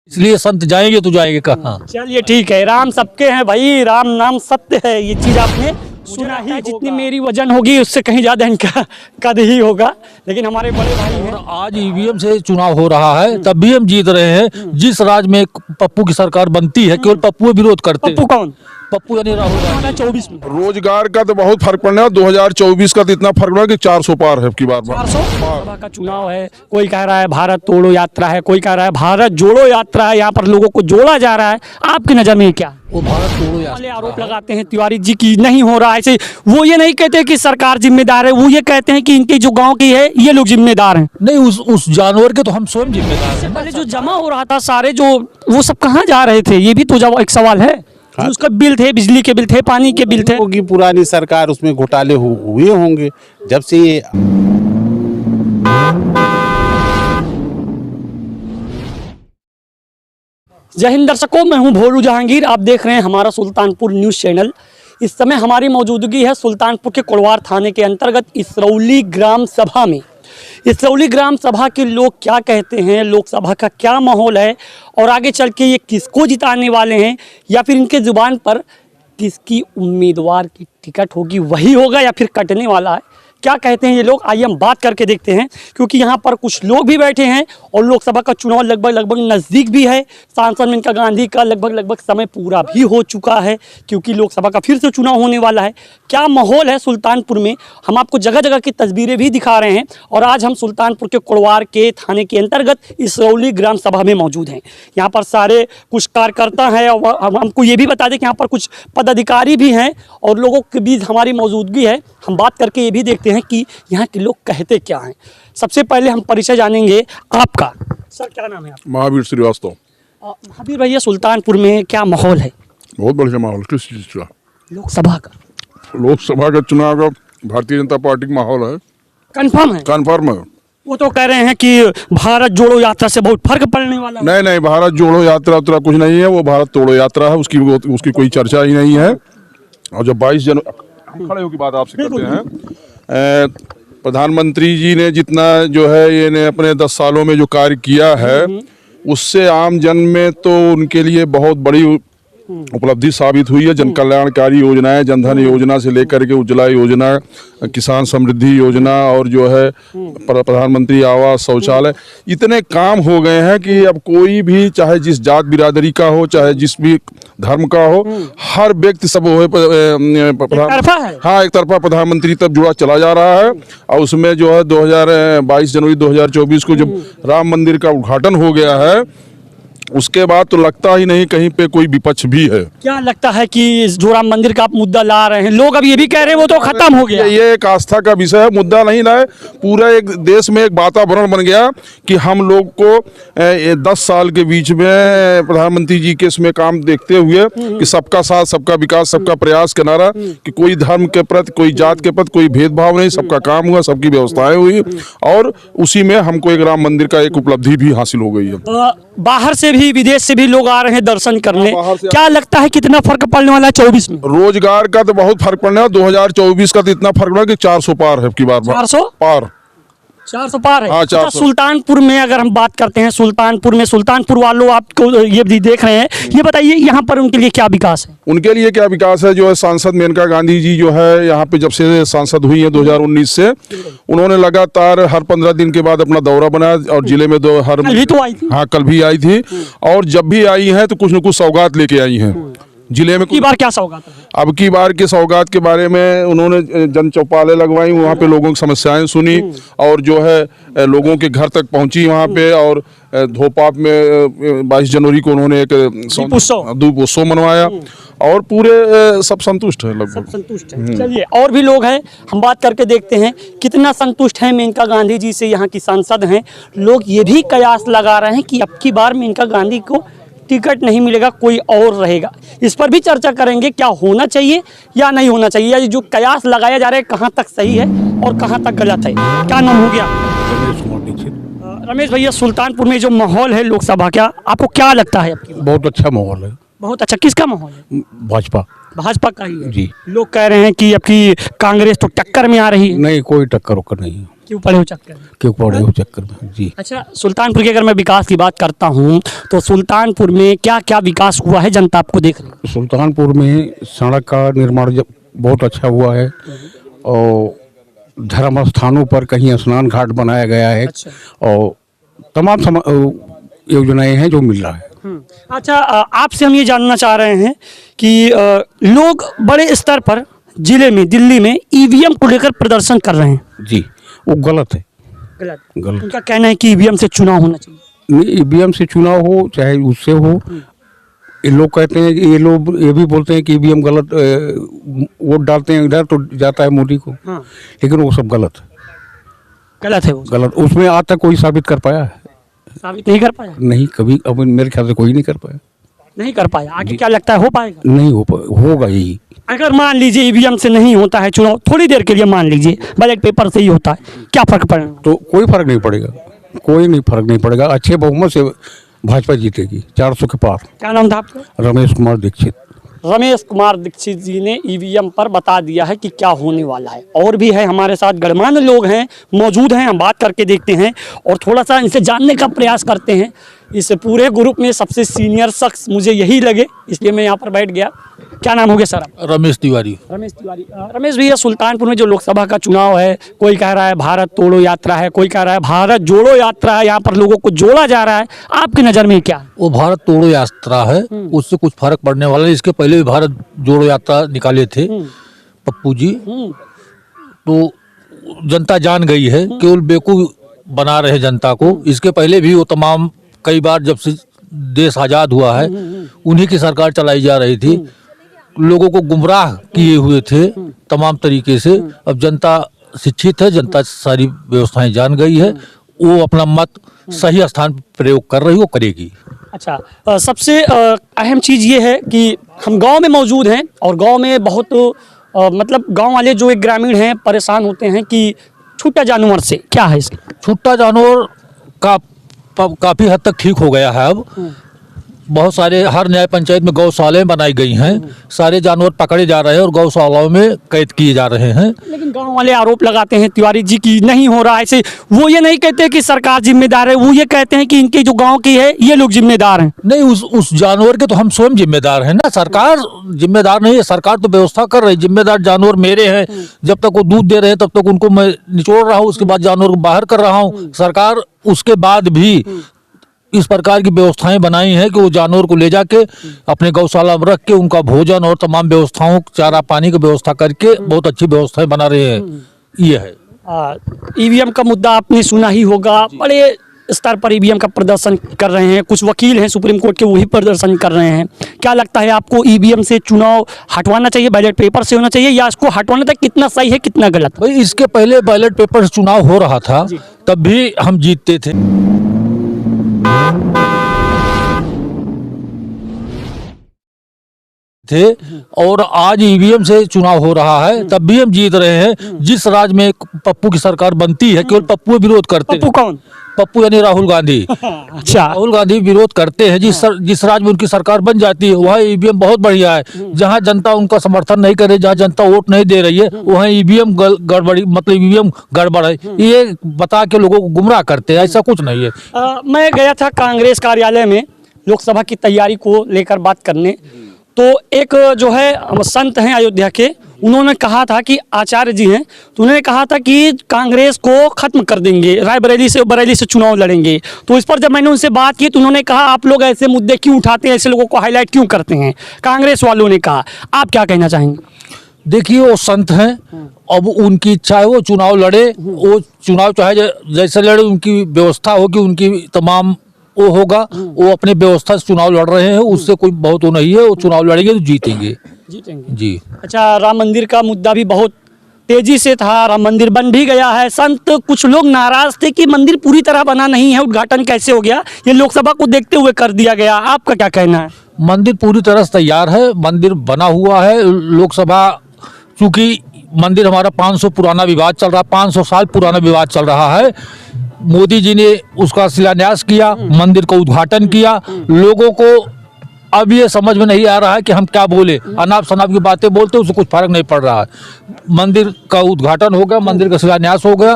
इसलिए संत जाएंगे तो जाएंगे कहाँ। चलिए ठीक है, राम सबके हैं भाई, राम नाम सत्य है, ये चीज आपने सुना ही होगा। जितनी मेरी वजन होगी उससे कहीं ज्यादा इनका कद ही होगा, लेकिन हमारे बड़े भाई हैं। और आज ईवीएम से चुनाव हो रहा है तब भी हम जीत रहे हैं। जिस राज्य में पप्पू की सरकार बनती है केवल पप्पू विरोध करते हैं। पप्पू कौन? पप्पू यानी राहुल गांधी। 24 में रोजगार का तो बहुत फर्क पड़ना है। 2024 का तो इतना फर्क पड़ा कि 400 पार है की बार 400 सभा का चुनाव है। कोई कह रहा है भारत तोड़ो यात्रा है, कोई कह रहा है भारत जोड़ो यात्रा है, यहाँ पर लोगों को जोड़ा जा रहा है। आपकी नजर में क्या वो भारत तोड़ो वाले आरोप लगाते हैं तिवारी जी की नहीं हो रहा ऐसे? वो ये नहीं कहते कि सरकार जिम्मेदार है, वो ये कहते हैं कि इनके जो गांव की है ये लोग जिम्मेदार हैं। नहीं, उस जानवर के तो हम स्वयं जिम्मेदार हैं। पहले जो जमा हो रहा था सारे जो वो सब कहाँ जा रहे थे, ये भी तो जब एक सवाल है। हाँ। उसका बिल थे, बिजली के बिल थे, पानी के बिल थे। होगी पुरानी सरकार, उसमें घोटाले हुए होंगे जब से ये। जय हिंद दर्शकों, मैं हूं भोलू जहांगीर, आप देख रहे हैं हमारा सुल्तानपुर न्यूज़ चैनल। इस समय हमारी मौजूदगी है सुल्तानपुर के कोड़वार थाने के अंतर्गत इसरौली ग्राम सभा में। इसरौली ग्राम सभा के लोग क्या कहते हैं, लोकसभा का क्या माहौल है और आगे चल के ये किसको जिताने वाले हैं, या फिर इनके ज़ुबान पर किसकी उम्मीदवार की टिकट होगी वही होगा या फिर कटने वाला है, क्या कहते हैं ये लोग, आइए हम बात करके देखते हैं। क्योंकि यहाँ पर कुछ लोग भी बैठे हैं और लोकसभा का चुनाव लगभग नज़दीक भी है। सांसद मेनका गांधी का लगभग समय पूरा भी हो चुका है, क्योंकि लोकसभा का फिर से चुनाव होने वाला है। क्या माहौल है सुल्तानपुर में, हम आपको जगह जगह की तस्वीरें भी दिखा रहे हैं। और आज हम सुल्तानपुर के कोड़वार के थाने के अंतर्गत इसरौली ग्राम सभा में मौजूद हैं। यहाँ पर सारे कुछ कार्यकर्ता हैं और हमको ये भी बता दें कि यहाँ पर कुछ पदाधिकारी भी हैं और लोगों के बीच हमारी मौजूदगी है। हम बात करके ये भी देखते हैं कि यहाँ के लोग कहते क्या हैं। सबसे पहले हम परिचय जानेंगे आपका। सर क्या नाम है आपका? महावीर श्रीवास्तव। महावीर भैया, सुल्तानपुर में क्या माहौल है बहुत बढ़िया माहौल। किस चीज का? लोकसभा का। लोकसभा का चुनाव का भारतीय जनता पार्टी का माहौल है। कंफर्म है? कन्फर्म है। वो तो कह रहे हैं कि भारत जोड़ो यात्रा से बहुत फर्क पड़ने वाला है। नहीं, भारत जोड़ो यात्रा उतरा कुछ नहीं है, वो भारत तोड़ो यात्रा है, उसकी कोई चर्चा ही नहीं है। और जब 22 जनवरी खड़े होकर बात आपसे करते हैं, प्रधानमंत्री जी ने जितना जो है ये ने अपने 10 सालों में जो कार्य किया है उससे आम जन में तो उनके लिए बहुत बड़ी उपलब्धि साबित हुई है। जन कल्याणकारी योजनाएं, जनधन योजना से लेकर के उज्ज्वला योजना, किसान समृद्धि योजना और जो है प्रधानमंत्री आवास, शौचालय, इतने काम हो गए हैं कि अब कोई भी चाहे जिस जात बिरादरी का हो, चाहे जिस भी धर्म का हो, हर व्यक्ति सब हो एक तरफा प्रधानमंत्री तब जुड़ा चला जा रहा है। और उसमें जो है 22 जनवरी 2024 को जब राम मंदिर का उद्घाटन हो गया है उसके बाद तो लगता ही नहीं कहीं पे कोई विपक्ष भी है। क्या लगता है कि जो राम मंदिर का आप मुद्दा ला रहे हैं, लोग अब ये भी कह रहे हैं वो तो खत्म हो गया? ये एक आस्था का विषय है, मुद्दा नहीं लाए। पूरा एक देश में एक वातावरण बन गया कि हम लोग को 10 साल के बीच में प्रधानमंत्री जी के इसमें काम देखते हुए कि सबका साथ, सबका विकास, सबका प्रयास का नारा, कि कोई धर्म के प्रति, कोई जात के प्रति कोई भेदभाव नहीं, सबका काम हुआ, सबकी व्यवस्थाएं हुई और उसी में हमको एक राम मंदिर का एक उपलब्धि भी हासिल हो गई है। बाहर से भी, विदेश से भी लोग आ रहे हैं दर्शन करने। क्या लगता है कितना फर्क पड़ने वाला है 24 में? रोजगार का तो बहुत फर्क पड़ना है। 2024 का तो इतना फर्क पड़ा कि 400 पार है की बार 400 पार 400 पार है। हाँ, 400। सुल्तानपुर में अगर हम बात करते हैं, सुल्तानपुर में, सुल्तानपुर वालों आपको ये भी देख रहे हैं, ये बताइए यहाँ पर उनके लिए क्या विकास है? उनके लिए क्या विकास है? जो है सांसद मेनका गांधी जी जो है यहाँ पे जब से सांसद हुई है 2019 से, उन्होंने लगातार हर 15 दिन के बाद अपना दौरा बनाया और जिले में कल भी तो आई थी। हाँ, कल भी आई थी और जब भी आई है तो कुछ न कुछ सौगात लेके आई है जिले में। की बार क्या सौगात है? अब की बार के सौगात के बारे में उन्होंने जन चौपालें लगवाई, वहाँ पे लोगों की समस्याएं सुनी और जो है लोगों के घर तक पहुंची वहाँ पे। और धोपाप में 22 जनवरी को उन्होंने एक दीप उत्सव मनवाया और पूरे सब संतुष्ट है, लगभग संतुष्ट है। चलिए और भी लोग हैं, हम बात करके देखते हैं कितना संतुष्ट है मेनका गांधी जी से। यहाँ की सांसद हैं, लोग ये भी कयास लगा रहे हैं कि अब की बार मेनका गांधी को टिकट नहीं मिलेगा, कोई और रहेगा। इस पर भी चर्चा करेंगे, क्या होना चाहिए या नहीं होना चाहिए, या जो कयास लगाया जा रहा है कहाँ तक सही है और कहाँ तक गलत है। क्या नाम हो गया? रमेश भैया, सुल्तानपुर में जो माहौल है लोकसभा का, आपको क्या लगता है? बहुत अच्छा माहौल है। बहुत अच्छा। किसका माहौल है? भाजपा का ही है जी। लोग कह रहे हैं कि अब की कांग्रेस तो टक्कर में आ रही है। नहीं, कोई टक्कर नहीं है। क्यों पड़े हो चक्कर में? क्यों पड़े हो चक्कर में जी। अच्छा, सुल्तानपुर की अगर मैं विकास की बात करता हूँ तो सुल्तानपुर में क्या क्या विकास हुआ है, जनता आपको देख रही है? सुल्तानपुर में सड़क का निर्माण बहुत अच्छा हुआ है और धर्म स्थानों पर कहीं स्नान घाट बनाया गया है। अच्छा। और तमाम योजनाएं हैं जो मिल रहा है। अच्छा, आपसे हम ये जानना चाह रहे हैं कि लोग बड़े स्तर पर जिले में, दिल्ली में ईवीएम को लेकर प्रदर्शन कर रहे हैं। जी, वो गलत है। गलत। उनका कहना है कि ईवीएम से चुनाव होना चाहिए। नहीं, ईवीएम से चुनाव हो चाहे उससे हो, ये लोग कहते हैं कि ये लोग ये भी बोलते हैं कि ईवीएम गलत, वोट डालते हैं इधर तो जाता है मोदी को। हाँ। लेकिन वो सब गलत है। गलत है वो। गलत, उसमें आज तक कोई साबित कर पाया है? साबित नहीं कर पाया। नहीं, कभी अब मेरे ख्याल से कोई नहीं कर पाया। नहीं कर पाया। आगे क्या लगता है, हो पाएगा? नहीं होगा यही। अगर मान लीजिए ईवीएम से नहीं होता है चुनाव, थोड़ी देर के लिए मान लीजिए बैलेट पेपर से ही होता है, क्या फर्क पड़ेगा? तो कोई फर्क नहीं पड़ेगा, कोई नहीं फर्क नहीं पड़ेगा। अच्छे बहुमत से भाजपा जीतेगी, 400 के पार। क्या नाम था आपका? रमेश कुमार दीक्षित। रमेश कुमार दीक्षित जी ने ईवीएम पर बता दिया है कि क्या होने वाला है। और भी है हमारे साथ, गणमान्य लोग हैं, मौजूद हैं, हम बात करके देखते हैं और थोड़ा सा इनसे जानने का प्रयास करते हैं। इस पूरे ग्रुप में सबसे सीनियर शख्स मुझे यही लगे, इसलिए मैं यहाँ पर बैठ गया। क्या नाम हो गया सर? रमेश तिवारी। रमेश तिवारी। रमेश भैया, सुल्तानपुर में जो लोकसभा का चुनाव है, कोई कह रहा है भारत तोड़ो यात्रा है, कोई कह रहा है भारत जोड़ो यात्रा है, यहाँ पर लोगों को जोड़ा जा रहा है, आपकी नज़र में क्या है? वो भारत तोड़ो यात्रा है, उससे कुछ फर्क पड़ने वाला है। इसके पहले भी भारत जोड़ो यात्रा निकाले थे पप्पू जी, तो जनता जान गई है, केवल बेवकूफ बना रहे जनता को। इसके पहले भी वो तमाम कई बार जब से देश आज़ाद हुआ है उन्हीं की सरकार चलाई जा रही थी, लोगों को गुमराह किए हुए थे तमाम तरीके से। अब जनता शिक्षित है, जनता सारी व्यवस्थाएं जान गई है, वो अपना मत सही स्थान पर प्रयोग कर रही, वो करेगी। अच्छा, सबसे अहम चीज़ ये है कि हम गांव में मौजूद हैं और गांव में बहुत मतलब गांव वाले जो एक ग्रामीण हैं परेशान होते हैं कि छूटा जानवर से, क्या है इसके? छूटा जानवर का काफ़ी हद तक ठीक हो गया है। अब बहुत सारे, हर न्याय पंचायत में गौशालाएं बनाई गई हैं, सारे जानवर पकड़े जा रहे हैं और गौशालाओं में कैद किए जा रहे हैं। लेकिन गांव वाले आरोप लगाते हैं तिवारी जी की नहीं हो रहा है ऐसे। वो ये नहीं कहते कि सरकार जिम्मेदार है, वो ये कहते हैं कि इनके जो गांव की है ये लोग जिम्मेदार हैं। नहीं, उस जानवर के तो हम स्वयं जिम्मेदार हैं ना, सरकार जिम्मेदार नहीं है। सरकार तो व्यवस्था कर रही है, जिम्मेदार जानवर मेरे हैं। जब तक वो दूध दे रहे हैं तब तक उनको मैं निचोड़ रहा हूँ, उसके बाद जानवर को बाहर कर रहा हूँ। सरकार उसके बाद भी इस प्रकार की व्यवस्थाएं बनाई हैं कि वो जानवर को ले जाके अपने गौशाला में रख के उनका भोजन और तमाम व्यवस्थाओं, चारा पानी की व्यवस्था करके बहुत अच्छी व्यवस्थाएं बना रहे हैं। ये है। ईवीएम का मुद्दा आपने सुना ही होगा, बड़े स्तर पर ईवीएम का प्रदर्शन कर रहे हैं, कुछ वकील हैं सुप्रीम कोर्ट के, वही प्रदर्शन कर रहे हैं। क्या लगता है आपको, ईवीएम से चुनाव हटवाना चाहिए, बैलेट पेपर से होना चाहिए, या इसको हटवाना था? कितना सही है, कितना गलत? भाई, इसके पहले बैलेट पेपर से चुनाव हो रहा था, तब भी हम जीतते थे। और आज ईवीएम से चुनाव हो रहा है, तब भी हम जीत रहे हैं। जिस राज्य में पप्पू की सरकार बनती है, केवल पप्पू विरोध करते हैं। पप्पू कौन? पप्पू यानी राहुल गांधी। अच्छा, राहुल गांधी विरोध करते हैं। जिस राज्य में उनकी सरकार बन जाती है वहाँ ईवीएम बहुत बढ़िया है। जहाँ जनता उनका समर्थन नहीं करे, जहाँ जनता वोट नहीं दे रही है, वहाँ ईवीएम गड़बड़ी, मतलब ईवीएम गड़बड़ है, ये बता के लोगों को गुमराह करते हैं। ऐसा कुछ नहीं है। मैं गया था कांग्रेस कार्यालय में लोकसभा की तैयारी को लेकर बात करने, तो एक जो है संत हैं अयोध्या के, उन्होंने कहा था कि आचार्य जी हैं, तो उन्होंने कहा था कि कांग्रेस को खत्म कर देंगे, रायबरेली से चुनाव लड़ेंगे। तो इस पर जब मैंने उनसे बात की तो उन्होंने कहा आप लोग ऐसे मुद्दे क्यों उठाते हैं, ऐसे लोगों को हाईलाइट क्यों करते हैं, कांग्रेस वालों ने कहा। आप क्या कहना चाहेंगे? देखिए, वो संत हैं, अब उनकी इच्छा है वो चुनाव लड़े, वो चुनाव चाहे जैसे लड़े, उनकी व्यवस्था होगी, उनकी तमाम वो होगा, वो अपने व्यवस्था से चुनाव लड़ रहे हैं, उससे कोई बहुत वो नहीं है। वो चुनाव लड़ेंगे तो जीतेंगे जी। अच्छा, राम मंदिर का मुद्दा भी बहुत तेजी से था, राम मंदिर बन भी गया है। संत कुछ लोग नाराज थे कि मंदिर पूरी तरह बना नहीं है, उद्घाटन कैसे हो गया, ये लोकसभा को देखते हुए कर दिया गया। आपका क्या कहना है? मंदिर पूरी तरह से तैयार है, मंदिर बना हुआ है। लोकसभा, चूंकि मंदिर हमारा 500 पुराना विवाद चल रहा, 500 साल पुराना विवाद चल रहा है, मोदी जी ने उसका शिलान्यास किया, मंदिर का उद्घाटन किया। लोगों को अब ये समझ में नहीं आ रहा है कि हम क्या बोले, अनाप शनाप की बातें बोलते, उससे कुछ फर्क नहीं पड़ रहा है। मंदिर का उद्घाटन हो गया, मंदिर का शिलान्यास हो गया,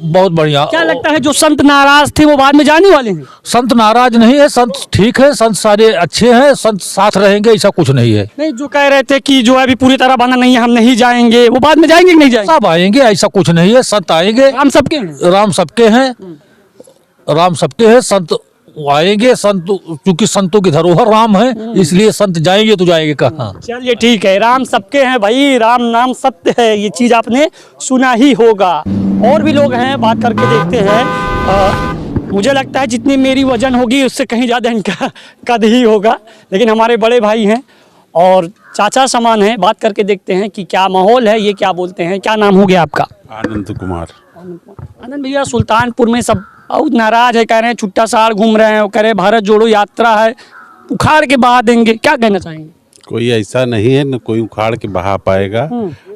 बहुत बढ़िया। क्या लगता है जो संत नाराज थे वो बाद में जाने वाले हैं? संत नाराज नहीं है, संत ठीक है, संत सारे अच्छे हैं, संत साथ रहेंगे, ऐसा कुछ नहीं है। नहीं, जो कह रहे थे कि जो है अभी पूरी तरह बना नहीं है, हम नहीं जाएंगे, वो बाद में जाएंगे कि नहीं जाएंगे? सब आएंगे, ऐसा कुछ नहीं है, संत आएंगे। हम सबके हैं। राम सबके हैं, राम सबके हैं, संत आएंगे। संत क्योंकि संतों की धरोहर राम है, इसलिए संत जाएंगे तो जाएंगे कहाँ। चलिए ठीक है, राम सबके हैं भाई, राम नाम सत्य है, ये चीज आपने सुना ही होगा। और भी लोग हैं, बात करके देखते हैं। मुझे लगता है जितनी मेरी वजन होगी उससे कहीं ज़्यादा इनका कद ही होगा, लेकिन हमारे बड़े भाई हैं और चाचा समान हैं। बात करके देखते हैं कि क्या माहौल है, ये क्या बोलते हैं। क्या नाम हो गया आपका? आनंद कुमार। आनंद भैया, सुल्तानपुर में सब बहुत नाराज है, कह रहे हैं छुट्टा सार घूम रहे हैं, वो कह रहे हैं भारत जोड़ो यात्रा है, उखाड़ के बहा देंगे। क्या कहना चाहेंगे? कोई ऐसा नहीं है, न कोई उखाड़ के बहा पाएगा।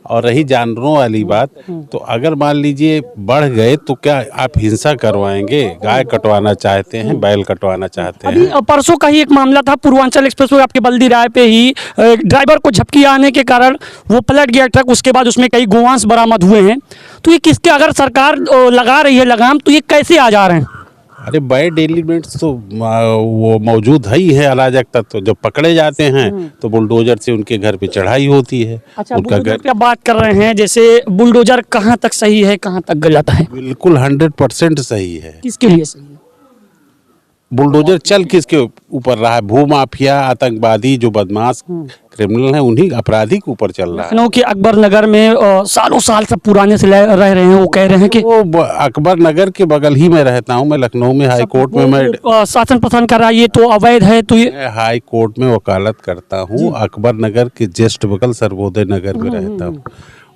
और रही जानवरों वाली बात, तो अगर मान लीजिए बढ़ गए तो क्या आप हिंसा करवाएंगे? गाय कटवाना चाहते हैं, बैल कटवाना चाहते अभी हैं। परसों का ही एक मामला था, पूर्वांचल एक्सप्रेस वे आपके बल्दी राय पे ही ड्राइवर को झपकी आने के कारण वो पलट गया ट्रक, उसके बाद उसमें कई गोवंश बरामद हुए हैं। तो ये किसके, अगर सरकार लगा रही है लगाम, तो ये कैसे आ जा रहे हैं? अरे बैड एलिमेंट्स तो वो मौजूद है ही है, अराजकता। तो जब पकड़े जाते हैं तो बुलडोजर से उनके घर पे चढ़ाई होती है। अच्छा, उनका बुलडोजर घर पे आप बात कर रहे हैं, जैसे बुलडोजर कहाँ तक सही है, कहाँ तक गलत है? बिल्कुल 100% सही है। किसके लिए सही है? बुलडोजर चल किसके ऊपर रहा है? भूमाफिया, आतंकवादी, जो बदमाश क्रिमिनल हैं, उन्हीं अपराधी के ऊपर चल रहा है। लखनऊ के अकबर नगर में सालों साल से पुराने से रह रहे हैं, वो कह रहे हैं कि वो अकबर नगर के बगल ही में रहता हूँ मैं, लखनऊ में हाई कोर्ट में मैं शासन प्रशासन कर रहा है, ये तो अवैध है। तो ये मैं हाई कोर्ट में वकालत करता हूँ। अकबर नगर के जस्ट बगल सर्वोदय नगर में रहता हूँ।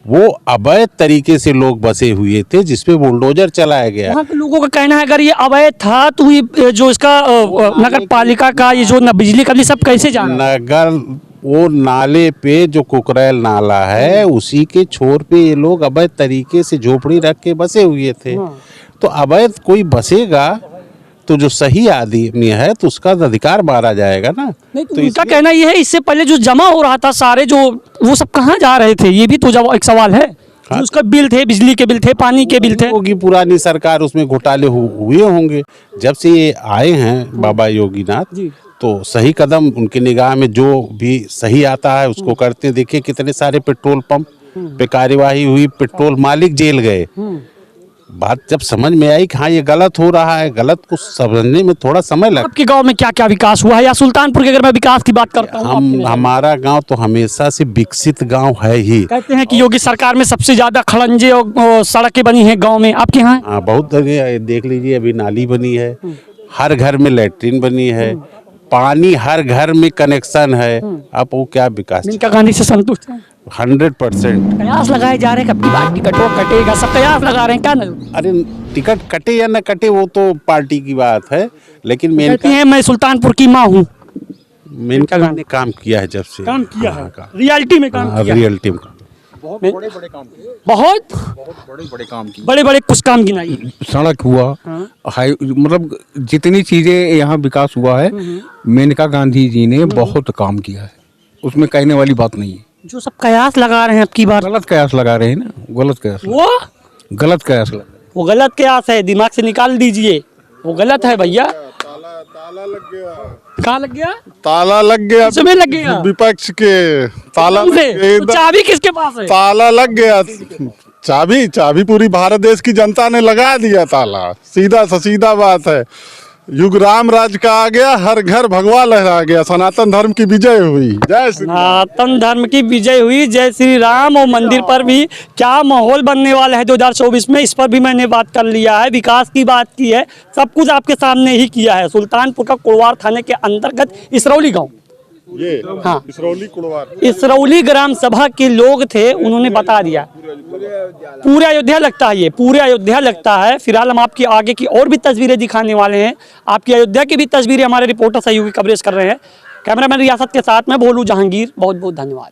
वो अवैध तरीके से लोग बसे हुए थे, जिसपे बुलडोजर चलाया गया। वहाँ के लोगों का कहना है अगर ये अवैध था तो ये जो इसका नगर पालिका का ये जो बिजली का बिल सब कैसे जाना? नगर वो नाले पे जो कुकरैल नाला है, उसी के छोर पे ये लोग अवैध तरीके से झोपड़ी रख के बसे हुए थे। तो अवैध कोई बसेगा तो जो सही आदमी है तो उसका अधिकार मारा जाएगा ना। नहीं, तो उनका कहना ये है इससे पहले जो जमा हो रहा था सारे जो, वो सब कहाँ जा रहे थे? ये भी तो एक सवाल है। जो उसका बिल थे, बिजली के बिल थे, पानी के बिल थे, होगी पुरानी सरकार, उसमें घोटाले हुए होंगे। जब से ये आए हैं बाबा योगीनाथ, तो सही कदम उनकी निगाह में जो भी सही आता है उसको करते। देखिए कितने सारे पेट्रोल पंप पे कार्यवाही हुई, पेट्रोल मालिक जेल गए। बात जब समझ में आई कि हाँ ये गलत हो रहा है, गलत को समझने में थोड़ा समय लगा। आपके गांव में क्या क्या विकास हुआ है? या सुल्तानपुर के अगर मैं विकास की बात करता हूँ, हमारा गांव तो हमेशा से विकसित गांव है ही। कहते हैं कि योगी सरकार में सबसे ज्यादा खड़ंजे और सड़कें बनी हैं गांव में। आपके यहाँ? हाँ, बहुत जगह देख लीजिए, अभी नाली बनी है, हर घर में लैट्रिन बनी है, पानी हर घर में कनेक्शन है। अब वो क्या विकास? मेनका गांधी से संतुष्ट हैं? 100%। कयास लगाए जा रहे हैं, कब की बात टिकट वो कटेगा, सब कयास लगा रहे हैं। क्या नहीं? अरे टिकट कटे या न कटे वो तो पार्टी की बात है, लेकिन कहती हैं मैं सुल्तानपुर की माँ हूँ। मेनका ने काम किया है, जब से काम किया है, हाँ, रियलिटी में काम किया है। रियलिटी में बहुत बड़े बड़े काम किए। बड़े बड़े कुछ काम गिनाइए। सड़क हुआ, हाई, मतलब जितनी चीजें यहाँ विकास हुआ है, मेनका गांधी जी ने बहुत काम किया है, उसमें कहने वाली बात नहीं है। जो सब कयास लगा रहे हैं अब की बार, गलत कयास लगा रहे हैं ना, गलत कयास, वो गलत कयास लगा। वो गलत कयास है, दिमाग से निकाल दीजिए, वो गलत है भैया। ताला लग गया। कहाँ लग गया? ताला लग गया, इसमें लग गया विपक्ष के ताला से। तो चाबी किसके पास है? ताला लग गया। चाबी पूरी भारत देश की जनता ने लगा दिया ताला। सीधा सा सीधा बात है, युग राम राज का आ गया, हर घर भगवा लहरा गया, सनातन धर्म की विजय हुई। जय श्री राम। सनातन धर्म की विजय हुई, जय श्री राम। और मंदिर पर भी क्या माहौल बनने वाला है 2024 में, इस पर भी मैंने बात कर लिया है, विकास की बात की है, सब कुछ आपके सामने ही किया है। सुल्तानपुर का कुड़वार थाने के अंतर्गत इसरौली गाँव, ये हाँ, इसरौली कुड़वार, इसरौली ग्राम सभा के लोग थे, उन्होंने बता दिया। पूरे अयोध्या लगता है, ये पूरे अयोध्या लगता है। फिलहाल हम आपकी आगे की और भी तस्वीरें दिखाने वाले हैं, आपकी अयोध्या की भी तस्वीरें हमारे रिपोर्टर सहयोगी कवरेज कर रहे हैं। कैमरामैन रियासत के साथ मैं भोलू जहांगीर, बहुत बहुत धन्यवाद।